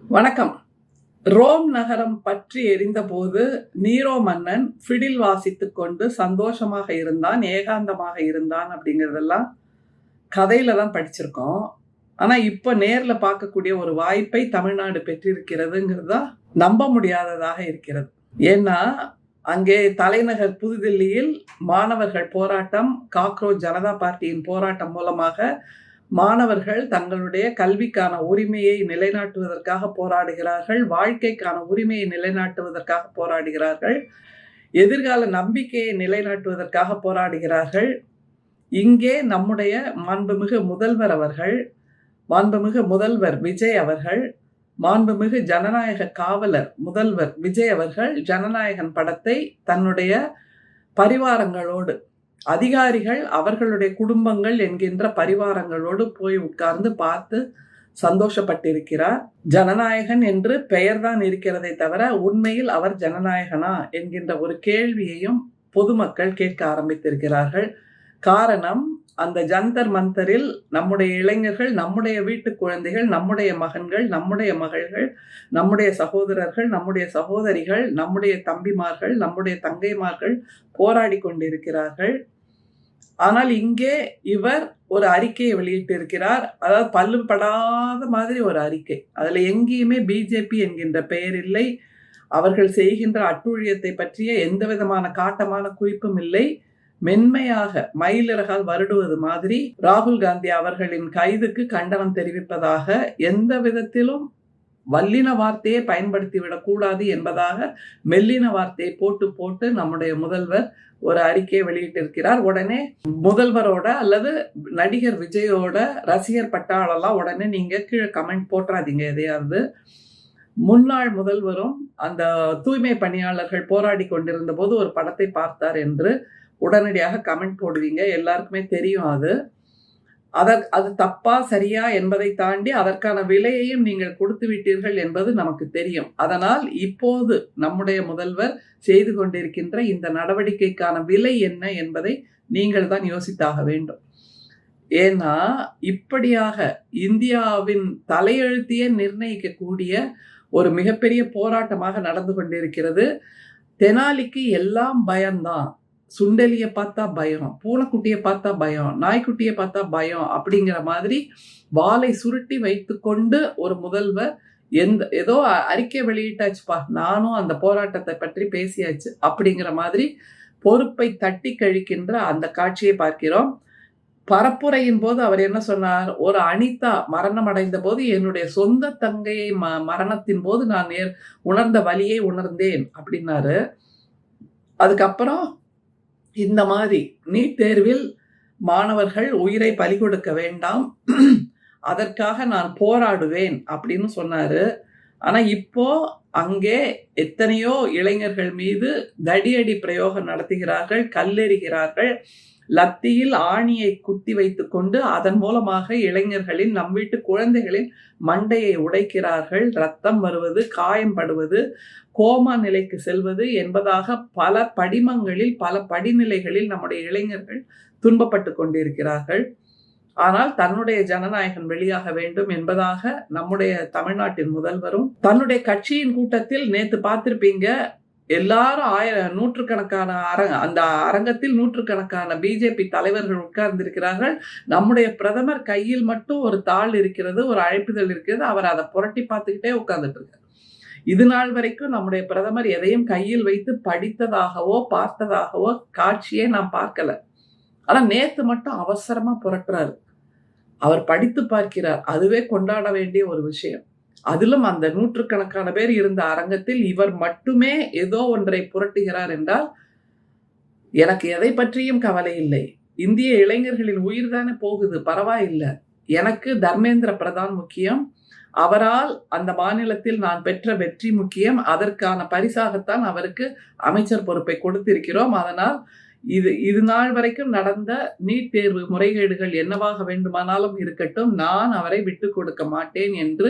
வணக்கம். ரோம் நகரம் பற்றி எரிந்தபோது நீரோ மன்னன் ஃபிடில் வாசித்துக் கொண்டு சந்தோஷமாக இருந்தான், ஏகாந்தமாக இருந்தான் அப்படிங்கிறதெல்லாம் கதையில தான் படிச்சிருக்கோம். ஆனா இப்ப நேர்ல பார்க்கக்கூடிய ஒரு வாய்ப்பை தமிழ்நாடு பெற்றிருக்கிறதுங்கிறது தான் நம்ப முடியாததாக இருக்கிறது. ஏன்னா அங்கே தலைநகர் புதுதில்லியில் மாணவர்கள் போராட்டம், காக்ரோச் ஜனதா பார்ட்டியின் போராட்டம் மூலமாக மாணவர்கள் தங்களுடைய கல்விக்கான உரிமையை நிலைநாட்டுவதற்காக போராடுகிறார்கள், வாழ்க்கைக்கான உரிமையை நிலைநாட்டுவதற்காக போராடுகிறார்கள், எதிர்கால நம்பிக்கையை நிலைநாட்டுவதற்காக போராடுகிறார்கள். இங்கே நம்முடைய மாண்புமிகு முதல்வர் விஜய் அவர்கள், மாண்புமிகு ஜனநாயக காவலர் முதல்வர் விஜய் அவர்கள் ஜனநாயகன் படத்தை தன்னுடைய பரிவாரங்களோடு, அதிகாரிகள் அவர்களுடைய குடும்பங்கள் என்கின்ற பரிவாரங்களோடு போய் உட்கார்ந்து பார்த்து சந்தோஷப்பட்டிருக்கிறார். ஜனநாயகன் என்று பெயர்தான் இருக்கிறதை தவிர உண்மையில் அவர் ஜனநாயகனா என்கின்ற ஒரு கேள்வியையும் பொதுமக்கள் கேட்க ஆரம்பித்திருக்கிறார்கள். காரணம், அந்த ஜந்தர் மந்தரில் நம்முடைய இளைஞர்கள், நம்முடைய வீட்டு குழந்தைகள், நம்முடைய மகன்கள், நம்முடைய மகள்கள், நம்முடைய சகோதரர்கள், நம்முடைய சகோதரிகள், நம்முடைய தம்பிமார்கள், நம்முடைய தங்கைமார்கள் போராடி கொண்டிருக்கிறார்கள். ஆனால் இங்கே இவர் ஒரு அறிக்கையை வெளியிட்டு இருக்கிறார். அதாவது பல்லுபடாத மாதிரி ஒரு அறிக்கை. அதுல எங்கேயுமே பிஜேபி என்கின்ற பெயர் இல்லை, அவர்கள் செய்கின்ற அட்டூழியத்தை பற்றிய எந்த விதமான காட்டமான குறிப்பும் இல்லை. மென்மையாக மயிலிறகால் வருடுவது மாதிரி ராகுல் காந்தி அவர்களின் கைதுக்கு கண்டனம் தெரிவிப்பதாக, எந்த விதத்திலும் வல்லின வார்த்தையை பயன்படுத்திவிடக் கூடாது என்பதாக மெல்லின வார்த்தையை போட்டு போட்டு நம்முடைய முதல்வர் ஒரு அறிக்கையை வெளியிட்டிருக்கிறார். உடனே முதல்வரோட அல்லது நடிகர் விஜயோட ரசிகர் பட்டாளெல்லாம் உடனே நீங்க கீழே கமெண்ட் போட்டுறாதீங்க. எதையாவது முன்னாள் முதல்வரும் அந்த தூய்மை பணியாளர்கள் போராடி கொண்டிருந்த போது ஒரு படத்தை பார்த்தார் என்று உடனடியாக கமெண்ட் போடுவீங்க. எல்லாருக்குமே தெரியும் அது தப்பா சரியா என்பதை தாண்டி அதற்கான விலையையும் நீங்கள் கொடுத்து விட்டீர்கள் என்பது நமக்கு தெரியும். அதனால் இப்போது நம்முடைய முதல்வர் செய்து கொண்டிருக்கின்ற இந்த நடவடிக்கைக்கான விலை என்ன என்பதை நீங்கள் தான் யோசித்தாக வேண்டும். ஏன்னா இப்படியாக இந்தியாவின் தலையெழுத்தையே நிர்ணயிக்கக்கூடிய ஒரு மிகப்பெரிய போராட்டமாக நடந்து கொண்டிருக்கிறது. தெனாலிக்கு எல்லாம் பயம்தான். சுண்டலியை பார்த்தா பயம், பூனைக்குட்டியை பார்த்தா பயம், நாய்க்குட்டியை பார்த்தா பயம் அப்படிங்கிற மாதிரி வாளை சுருட்டி வைத்து கொண்டு ஒரு முதல்வர் ஏதோ அறிக்கை வெளியிட்டாச்சுப்பா, நானும் அந்த போராட்டத்தை பற்றி பேசியாச்சு அப்படிங்கிற மாதிரி பொறுப்பை தட்டி கழிக்கின்ற அந்த காட்சியை பார்க்கிறோம். பரப்புரையின் போது அவர் என்ன சொன்னார்? ஒரு அனிதா மரணம் அடைந்த போது என்னுடைய சொந்த தங்கையை மரணத்தின் போது நான் உணர்ந்த வலியை உணர்ந்தேன் அப்படின்னாரு. அதுக்கப்புறம் இந்த மாதிரி நீட் தேர்வில் மாணவர்கள் உயிரை பலி கொடுக்க வேண்டாம், அதற்காக நான் போராடுவேன் அப்படின்னு சொன்னாரு. ஆனா இப்போ அங்கே எத்தனையோ இளைஞர்கள் மீது தடியடி பிரயோகம் நடத்துகிறார்கள், கல்லெறிகிறார்கள், லத்தியில் ஆணியை குத்தி வைத்துக் கொண்டு அதன் மூலமாக இளைஞர்களின், நம் வீட்டு குழந்தைகளின் மண்டையை உடைக்கிறார்கள். ரத்தம் வருவது, காயம்படுவது, கோமா நிலைக்கு செல்வது என்பதாக பல படிமங்களில், பல படிநிலைகளில் நம்முடைய இளைஞர்கள் துன்பப்பட்டு கொண்டிருக்கிறார்கள். ஆனால் தன்னுடைய ஜனநாயகன் வெளியாக வேண்டும் என்பதாக நம்முடைய தமிழ்நாட்டின் முதல்வரும் தன்னுடைய கட்சியின் கூட்டத்தில் நேத்து பார்த்திருப்பீங்க, எல்லாரும் நூற்றுக்கணக்கான அந்த அரங்கத்தில் நூற்றுக்கணக்கான பிஜேபி தலைவர்கள் உட்கார்ந்திருக்கிறார்கள். நம்முடைய பிரதமர் கையில் மட்டும் ஒரு தாள் இருக்கிறது, ஒரு அழைப்புதல் இருக்கிறது. அவர் அதை புரட்டி பார்த்துக்கிட்டே உட்கார்ந்துட்டு இருக்கார். இது நாள் வரைக்கும் நம்முடைய பிரதமர் எதையும் கையில் வைத்து படித்ததாகவோ பார்த்ததாகவோ காட்சியே நாம் பார்க்கல. ஆனா நேத்து மட்டும் அவசரமா புரட்டுறாரு. அவர் படித்து பார்க்கிறார். அதுவே கொண்டாட வேண்டிய ஒரு விஷயம். அதிலும் அந்த நூற்றுக்கணக்கான பேர் இருந்த அரங்கத்தில் இவர் மட்டுமே ஏதோ ஒன்றை புரட்டுகிறார் என்றால் எனக்கு எதை பற்றியும் கவலை இல்லை. இந்திய இளைஞர்களின் உயிர் தானே போகுது, பரவாயில்லை. எனக்கு தர்மேந்திர பிரதான் முக்கியம். அவரால் அந்த மாநிலத்தில் நான் பெற்ற வெற்றி முக்கியம். அதற்கான பரிசாகத்தான் அவருக்கு அமைச்சர் பொறுப்பை கொடுத்திருக்கிறோம். அதனால் இது நாள் வரைக்கும் நடந்த நீட் தேர்வு முறைகேடுகள் என்னவாக வேண்டுமானாலும் இருக்கட்டும், நான் அவரை விட்டு கொடுக்க மாட்டேன் என்று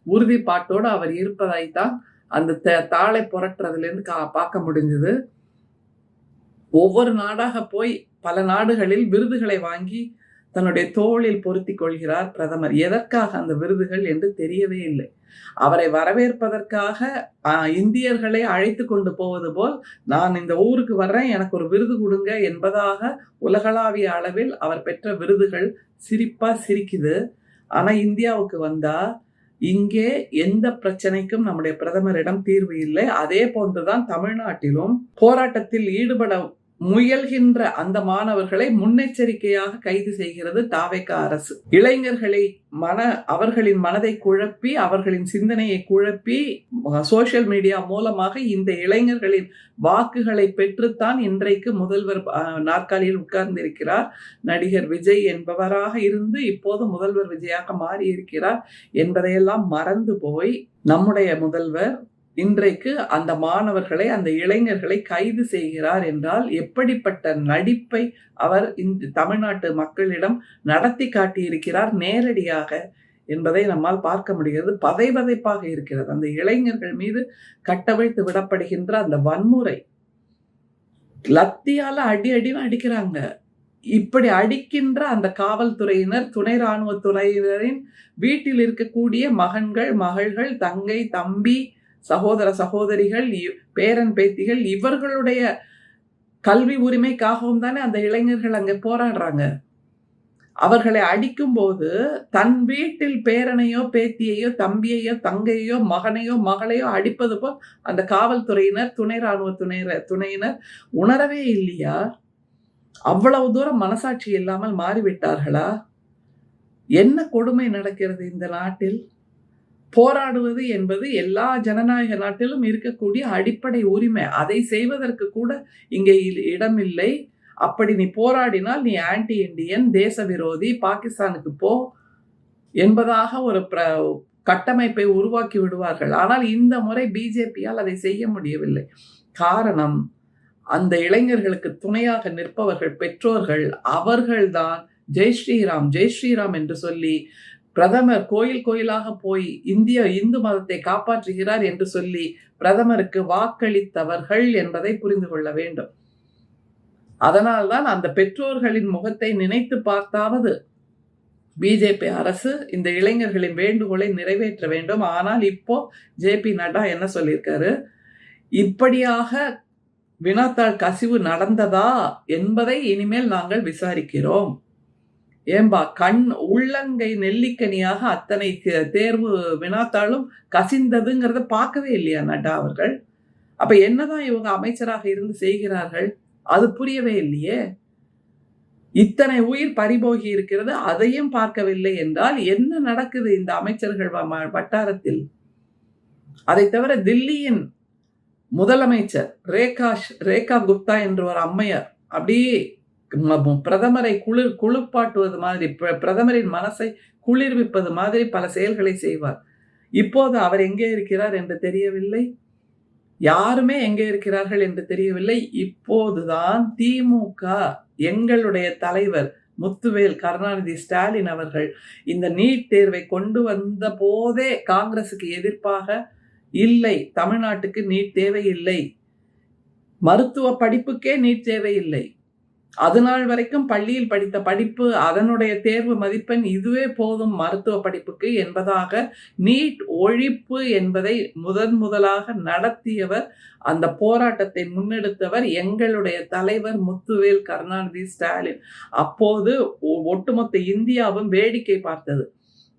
உறுதிப்பாட்டோடு அவர் இருப்பதைத்தான் அந்த தாளை புரட்டுறதுலேருந்து பார்க்க முடிஞ்சது. ஒவ்வொரு நாடாக போய் பல நாடுகளில் விருதுகளை வாங்கி தன்னுடைய தோளில் பொருத்தி கொள்கிறார் பிரதமர். எதற்காக அந்த விருதுகள் என்று தெரியவே இல்லை. அவரை வரவேற்பதற்காக இந்தியர்களை அழைத்து கொண்டு போவது போல், நான் இந்த ஊருக்கு வர்றேன், எனக்கு ஒரு விருது கொடுங்க என்பதாக உலகளாவிய அளவில் அவர் பெற்ற விருதுகள் சிரிப்பா சிரிக்குது. ஆனா இந்தியாவுக்கு வந்தா இங்கே எந்த பிரச்சனைக்கும் நம்முடைய பிரதமரிடம் தீர்வு இல்லை. அதே போன்றுதான் தமிழ்நாட்டிலும் போராட்டத்தில் ஈடுபட முயல்கின்ற அந்த மாணவர்களை முன்னெச்சரிக்கையாக கைது செய்கிறது தாவேக அரசு. இளைஞர்களை அவர்களின் மனதை குழப்பி, அவர்களின் சிந்தனையை குழப்பி, சோசியல் மீடியா மூலமாக இந்த இளைஞர்களின் வாக்குகளை பெற்றுத்தான் இன்றைக்கு முதல்வர் நாற்காலியில் உட்கார்ந்திருக்கிறார். நடிகர் விஜய் என்பவராக இருந்து இப்போது முதல்வர் விஜயாக மாறி இருக்கிறார் என்பதையெல்லாம் மறந்து போய் நம்முடைய முதல்வர் இன்றைக்கு அந்த மாணவர்களை, அந்த இளைஞர்களை கைது செய்கிறார் என்றால் எப்படிப்பட்ட நடிப்பை அவர் இந்த தமிழ்நாட்டு மக்களிடம் நடத்தி காட்டியிருக்கிறார் நேரடியாக என்பதை நம்மால் பார்க்க முடிகிறது. பதைபதைப்பாக இருக்கிறது. அந்த இளைஞர்கள் மீது கட்டவிழ்த்து விடப்படுகின்ற அந்த வன்முறை, லத்தியால அடின்னு அடிக்கிறாங்க. இப்படி அடிக்கின்ற அந்த காவல்துறையினர், துணை ராணுவத்துறையினரின் வீட்டில் இருக்கக்கூடிய மகன்கள், மகள்கள், தங்கை, தம்பி, சகோதர சகோதரிகள், பேரன் பேத்திகள், இவர்களுடைய கல்வி உரிமைக்காகவும் தானே அந்த இளைஞர்கள் அங்கே போராடுறாங்க. அவர்களை அடிக்கும் போது தன் வீட்டில் பேரனையோ பேத்தியையோ தம்பியையோ தங்கையோ மகனையோ மகளையோ அடிப்பது போல் அந்த காவல்துறையினர், துணை ராணுவ துணையினர் உணரவே இல்லையா? அவ்வளவு தூரம் மனசாட்சி இல்லாமல் மாறிவிட்டார்களா? என்ன கொடுமை நடக்கிறது இந்த நாட்டில்? போராடுவது என்பது எல்லா ஜனநாயக நாட்டிலும் இருக்கக்கூடிய அடிப்படை உரிமை. அதை செய்வதற்கு கூட இங்கே இடமில்லை. அப்படி நீ போராடினால் நீ ஆன்டி இண்டியன், தேச விரோதி, பாகிஸ்தானுக்கு போ என்பதாக ஒரு கட்டமைப்பை உருவாக்கி விடுவார்கள். ஆனால் இந்த முறை பிஜேபியால் அதை செய்ய முடியவில்லை. காரணம், அந்த இளைஞர்களுக்கு துணையாக நிற்பவர்கள் பெற்றோர்கள். அவர்கள்தான் ஜெய் ஸ்ரீராம் ஜெய் ஸ்ரீராம் என்று சொல்லி, பிரதமர் கோயில் கோயிலாக போய் இந்து மதத்தை காப்பாற்றுகிறார் என்று சொல்லி பிரதமருக்கு வாக்களித்தவர்கள் என்பதை புரிந்து கொள்ள வேண்டும். அதனால்தான் அந்த பெற்றோர்களின் முகத்தை நினைத்து பார்த்தாவது பிஜேபி அரசு இந்த இளைஞர்களின் வேண்டுகோளை நிறைவேற்ற வேண்டும். ஆனால் இப்போ ஜே.பி. நட்டா என்ன சொல்லியிருக்காரு? இப்படியாக வினாத்தாள் கசிவு நடந்ததா என்பதை இனிமேல் நாங்கள் விசாரிக்கிறோம். ஏம்பா, உள்ளங்கை நெல்லிக்கனியாக அத்தனை தேர்வு வினாத்தாளும் கசிந்ததுங்கிறத பார்க்கவே இல்லையா நட்டா அவர்கள்? அப்ப என்னதான் இவங்க அமைச்சராக இருந்து செய்கிறார்கள்? அது புரியவே இல்லையே. இத்தனை உயிர் பறிபோகி இருக்கிறது, அதையும் பார்க்கவில்லை என்றால் என்ன நடக்குது இந்த அமைச்சர்கள் வட்டாரத்தில்? அதை தவிர தில்லியின் முதலமைச்சர் ரேகா குப்தா என்ற ஒரு அம்மையார் அப்படியே பிரதமரை குளிர்பாட்டுவது மாதிரி, பிரதமரின் மனசை குளிர்விப்பது மாதிரி பல செயல்களை செய்வார். இப்போது அவர் எங்கே இருக்கிறார் என்று தெரியவில்லை. யாருமே எங்கே இருக்கிறார்கள் என்று தெரியவில்லை. இப்போதுதான் திமுக, எங்களுடைய தலைவர் முத்துவேல் கருணாநிதி ஸ்டாலின் அவர்கள் இந்த நீட் தேர்வை கொண்டு வந்த போதே காங்கிரசுக்கு எதிர்ப்பாக, இல்லை தமிழ்நாட்டுக்கு நீட் தேவையில்லை, மருத்துவ படிப்புக்கே நீட் தேவையில்லை, அது நாள் வரைக்கும் பள்ளியில் படித்த படிப்பு, அதனுடைய தேர்வு மதிப்பெண் இதுவே போதும் மருத்துவ படிப்புக்கு என்பதாக நீட் ஒழிப்பு என்பதை முதலாக நடத்தியவர், அந்த போராட்டத்தை முன்னெடுத்தவர் எங்களுடைய தலைவர் முத்துவேல் கருணாநிதி ஸ்டாலின். அப்போது ஒட்டுமொத்த இந்தியாவும் வேடிக்கை பார்த்தது.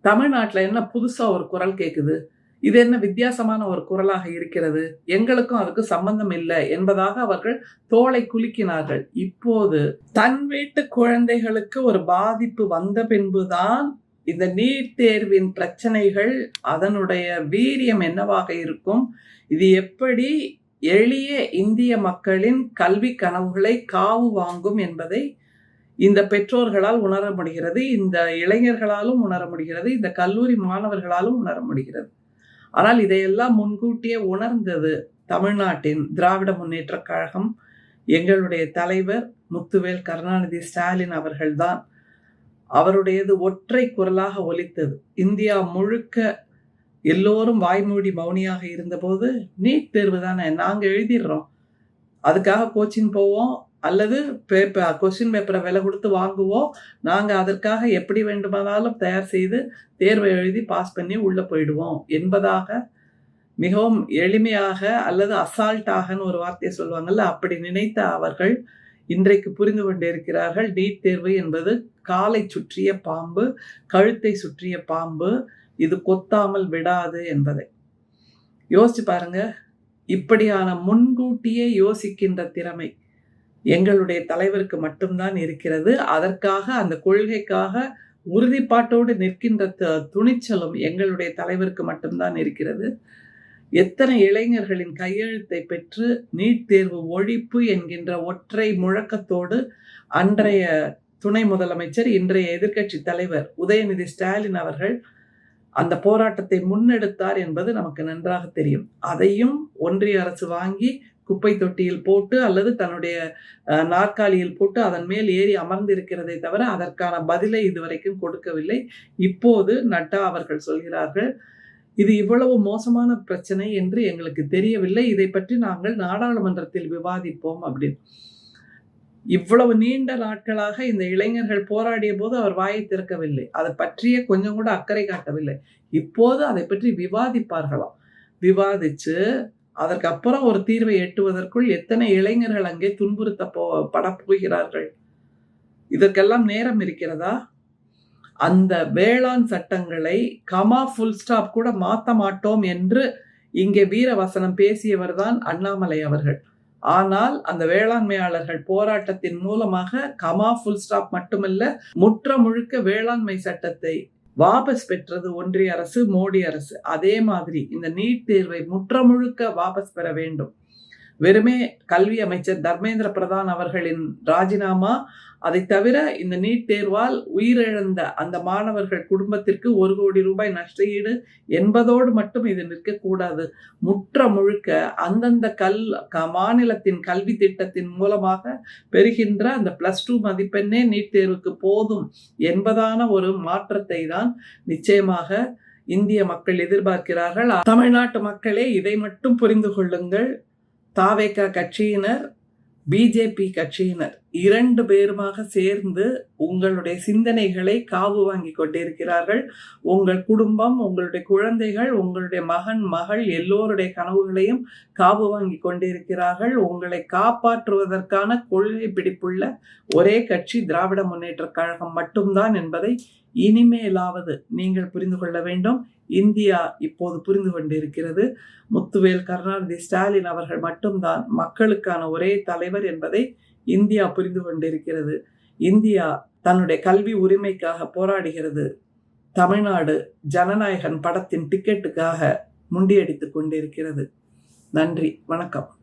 தமிழ்நாட்டில் என்ன புதுசா ஒரு குரல் கேட்குது, இது என்ன வித்தியாசமான ஒரு குரலாக இருக்கிறது, எங்களுக்கும் அதுக்கு சம்பந்தம் இல்லை என்பதாக அவர்கள் தோளை குலுக்கினார்கள். இப்போது தன் வீட்டு குழந்தைகளுக்கு ஒரு பாதிப்பு வந்த பின்புதான் இந்த நீட் தேர்வின் பிரச்சனைகள், அதனுடைய வீரியம் என்னவாக இருக்கும், இது எப்படி எளிய இந்திய மக்களின் கல்வி கனவுகளை காவு வாங்கும் என்பதை இந்த பெற்றோர்களால் உணர முடிகிறது, இந்த இளைஞர்களாலும் உணர முடிகிறது, இந்த கல்லூரி மாணவர்களாலும் உணர முடிகிறது. ஆனால் இதையெல்லாம் முன்கூட்டியே உணர்ந்தது தமிழ்நாட்டின் திராவிட முன்னேற்ற கழகம், எங்களுடைய தலைவர் முத்துவேல் கருணாநிதி ஸ்டாலின் அவர்கள்தான். அவருடையது ஒற்றை குரலாக ஒலித்தது. இந்தியா முழுக்க எல்லோரும் வாய்மூடி மௌனியாக இருந்தபோது, நீட் தேர்வு தானே, நாங்கள் எழுதிடுறோம், அதுக்காக கோச்சிங் போவோம், அல்லது கொஸ்டின் பேப்பரை விலை கொடுத்து வாங்குவோம், நாங்கள் அதற்காக எப்படி வேண்டுமானாலும் தயார் செய்து தேர்வை எழுதி பாஸ் பண்ணி உள்ளே போயிடுவோம் என்பதாக மிகவும் எளிமையாக அல்லது அசால்ட்டாகன்னு ஒரு வார்த்தையை சொல்லுவாங்கல்ல, அப்படி நினைத்த அவர்கள் இன்றைக்கு புரிந்து கொண்டிருக்கிறார்கள். நீட் தேர்வு என்பது காலை சுற்றிய பாம்பு, கழுத்தை சுற்றிய பாம்பு, இது கொத்தாமல் விடாது என்பதை யோசிச்சு பாருங்க. இப்படியான முன்கூட்டியே யோசிக்கின்ற திறமை எங்களுடைய தலைவருக்கு மட்டும்தான் இருக்கிறது. அதற்காக அந்த கொள்கைக்காக உறுதிப்பாட்டோடு நிற்கின்ற துணிச்சலும் எங்களுடைய தலைவருக்கு மட்டும்தான் இருக்கிறது. எத்தனை இளைஞர்களின் கையெழுத்தை பெற்று நீட் தேர்வு ஒழிப்பு என்கின்ற ஒற்றை முழக்கத்தோடு அன்றைய துணை முதலமைச்சர், இன்றைய எதிர்க்கட்சி தலைவர் உதயநிதி ஸ்டாலின் அவர்கள் அந்த போராட்டத்தை முன்னெடுத்தார் என்பது நமக்கு நன்றாக தெரியும். அதையும் ஒன்றிய அரசு வாங்கி குப்பை தொட்டியில் போட்டு அல்லது தன்னுடைய நாற்காலியில் போட்டு அதன் மேல் ஏறி அமர்ந்திருக்கிறதை தவிர அதற்கான பதிலை இதுவரைக்கும் கொடுக்கவில்லை. இப்போது நட்டா அவர்கள் சொல்கிறார்கள், இது இவ்வளவு மோசமான பிரச்சனை என்று எங்களுக்கு தெரியவில்லை, இதை பற்றி நாங்கள் நாடாளுமன்றத்தில் விவாதிப்போம் அப்படின்னு. இவ்வளவு நீண்ட நாட்களாக இந்த இளைஞர்கள் போராடிய போது அவர் வாயை திறக்கவில்லை, அதை பற்றிய கொஞ்சம் கூட அக்கறை காட்டவில்லை. இப்போது அதை பற்றி விவாதிப்பார்களாம். விவாதிச்சு அதற்கப்புறம் ஒரு தீர்வை எட்டுவதற்குள் எத்தனை இளைஞர்கள் அங்கே துன்புறுத்தப்பட போகிறார்கள். இதற்கெல்லாம் நேரம் இருக்கிறதா? அந்த வேளாண் சட்டங்களை கமா ஃபுல் ஸ்டாப் கூட மாற்ற மாட்டோம் என்று இங்கே வீரவசனம் பேசியவர் தான் அண்ணாமலை அவர்கள். ஆனால் அந்த வேளாண்மையாளர்கள் போராட்டத்தின் மூலமாக கமா ஃபுல் ஸ்டாப் மட்டுமல்ல, முற்ற முழுக்க வேளாண்மை சட்டத்தை வாபஸ் பெற்றது ஒன்றிய அரசு, மோடி அரசு. அதே மாதிரி இந்த நீட் தேர்வை முற்ற முழுக்க வாபஸ் பெற வேண்டும். வெறுமே கல்வி அமைச்சர் தர்மேந்திர பிரதான் அவர்களின் ராஜினாமா, அதை தவிர இந்த நீட் தேர்வால் உயிரிழந்த அந்த மாணவர்கள் குடும்பத்திற்கு 1 கோடி ரூபாய் நஷ்டஈடு என்பதோடு மட்டும் இது நிற்கக்கூடாது. முற்ற முழுக்க அந்தந்த மாநிலத்தின் கல்வி திட்டத்தின் மூலமாக பெறுகின்ற அந்த +2 மதிப்பெண்ணே நீட் தேர்வுக்கு போதும் என்பதான ஒரு மாற்றத்தை தான் நிச்சயமாக இந்திய மக்கள் எதிர்பார்க்கிறார்கள். தமிழ்நாட்டு மக்களே, இதை மட்டும் புரிந்து கொள்ளுங்கள். தாவேகா கட்சியினர், பிஜேபி கட்சியினர் 2 பேருமாக சேர்ந்து உங்களுடைய சிந்தனைகளை காவு வாங்கி கொண்டிருக்கிறார்கள். உங்கள் குடும்பம், உங்களுடைய குழந்தைகள், உங்களுடைய மகன் மகள் எல்லோருடைய கனவுகளையும் காவு வாங்கி கொண்டிருக்கிறார்கள். உங்களை காப்பாற்றுவதற்கான கொள்கை பிடிப்புள்ள ஒரே கட்சி திராவிட முன்னேற்ற கழகம் மட்டும்தான் என்பதை இனிமேலாவது நீங்கள் புரிந்து கொள்ள வேண்டும். இந்தியா இப்போது புரிந்து கொண்டிருக்கிறது. முத்துவேல் கருணாநிதி ஸ்டாலின் அவர்கள் மட்டும்தான் மக்களுக்கான ஒரே தலைவர் என்பதை இந்தியா புரிந்து கொண்டிருக்கிறது. இந்தியா தன்னுடைய கல்வி உரிமைக்காக போராடுகிறது. தமிழ்நாடு ஜனநாயகன் படத்தின் டிக்கெட்டுக்காக முண்டியடித்துக் கொண்டிருக்கிறது. நன்றி, வணக்கம்.